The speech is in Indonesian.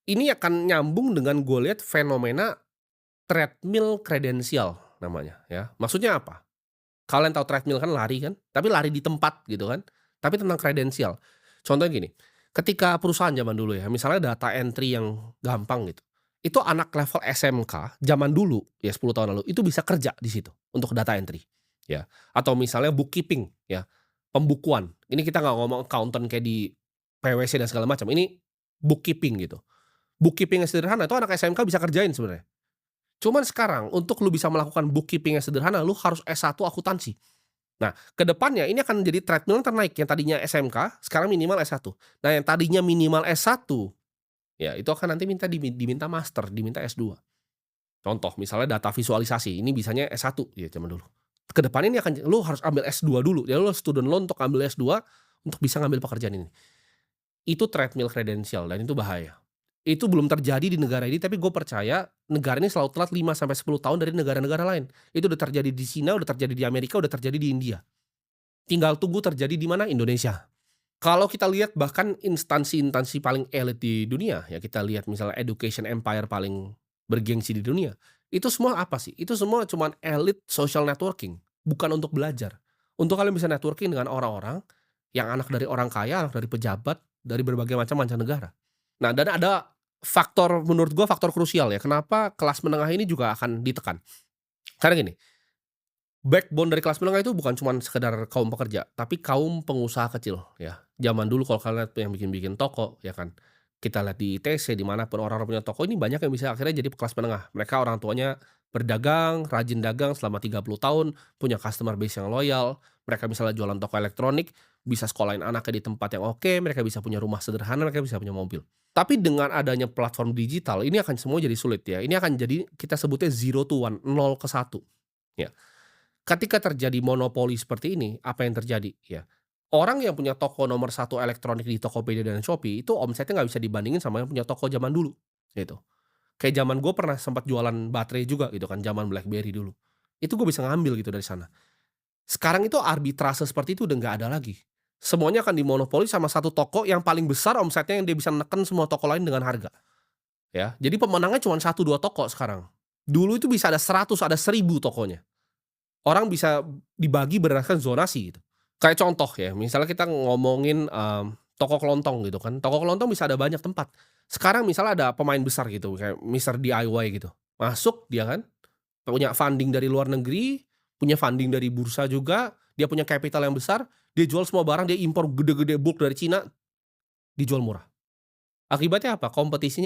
Ini akan nyambung dengan gue lihat fenomena treadmill kredensial namanya ya. Maksudnya apa? Kalian tahu treadmill kan lari kan, tapi lari di tempat gitu kan, tapi tentang kredensial. Contohnya gini, ketika perusahaan zaman dulu ya, misalnya data entry yang gampang gitu, itu anak level SMK zaman dulu ya 10 tahun lalu, itu bisa kerja di situ untuk data entry, ya. Atau misalnya bookkeeping ya, pembukuan. Ini kita nggak ngomong accountant kayak di PwC dan segala macam, ini bookkeeping gitu. Bookkeeping yang sederhana itu anak SMK bisa kerjain sebenarnya. Cuman sekarang untuk lu bisa melakukan bookkeeping yang sederhana, lu harus S1 akuntansi. Nah, ke depannya ini akan jadi treadmill ternaik, yang tadinya SMK, sekarang minimal S1. Nah, yang tadinya minimal S1, ya itu akan nanti diminta master, diminta S2. Contoh, misalnya data visualisasi, ini bisanya S1 ya zaman dulu. Ke depan ini akan lu harus ambil S2 dulu, ya lu student loan untuk ambil S2, untuk bisa ngambil pekerjaan ini. Itu treadmill kredensial dan itu bahaya. Itu belum terjadi di negara ini, tapi gue percaya negara ini selalu telat 5 sampai 10 tahun dari negara-negara lain. Itu udah terjadi di Cina, udah terjadi di Amerika, udah terjadi di India. Tinggal tunggu terjadi di mana? Indonesia. Kalau kita lihat bahkan instansi-instansi paling elit di dunia, ya kita lihat misalnya education empire paling bergengsi di dunia, itu semua apa sih? Itu semua cuman elit social networking, bukan untuk belajar. Untuk kalian bisa networking dengan orang-orang yang anak dari orang kaya, anak dari pejabat, dari berbagai macam mancanegara. Nah, dan ada faktor menurut gua faktor krusial ya, kenapa kelas menengah ini juga akan ditekan. Karena gini, backbone dari kelas menengah itu bukan cuman sekedar kaum pekerja, tapi kaum pengusaha kecil ya. Zaman dulu kalau kalian lihat yang bikin-bikin toko ya kan, kita lihat di ITC di mana pun orang-orang punya toko ini banyak yang bisa akhirnya jadi kelas menengah. Mereka orang tuanya berdagang, rajin dagang selama 30 tahun, punya customer base yang loyal, mereka misalnya jualan toko elektronik, bisa sekolahin anaknya di tempat yang oke, mereka bisa punya rumah sederhana, mereka bisa punya mobil. Tapi dengan adanya platform digital, ini akan semua jadi sulit ya. Ini akan jadi kita sebutnya zero to one, nol ke satu. Ya. Ketika terjadi monopoli seperti ini, apa yang terjadi? Ya, orang yang punya toko nomor satu elektronik di Tokopedia dan Shopee itu omsetnya nggak bisa dibandingin sama yang punya toko zaman dulu, gitu. Kayak zaman gue pernah sempat jualan baterai juga gitu kan, zaman BlackBerry dulu. Itu gue bisa ngambil gitu dari sana. Sekarang itu arbitrase seperti itu udah nggak ada lagi. Semuanya akan dimonopoli sama satu toko yang paling besar omsetnya yang dia bisa neken semua toko lain dengan harga, ya. Jadi pemenangnya cuma satu 2 toko sekarang. Dulu itu bisa ada 100, ada 1.000 tokonya. Orang bisa dibagi berdasarkan zonasi gitu. Kayak contoh ya, misalnya kita ngomongin, toko kelontong gitu kan, toko kelontong bisa ada banyak tempat. Sekarang misalnya ada pemain besar gitu, kayak Mister DIY gitu, masuk dia kan, punya funding dari luar negeri, punya funding dari bursa juga, dia punya capital yang besar, dia jual semua barang, dia impor gede-gede bulk dari Cina, dijual murah. Akibatnya apa? Kompetisinya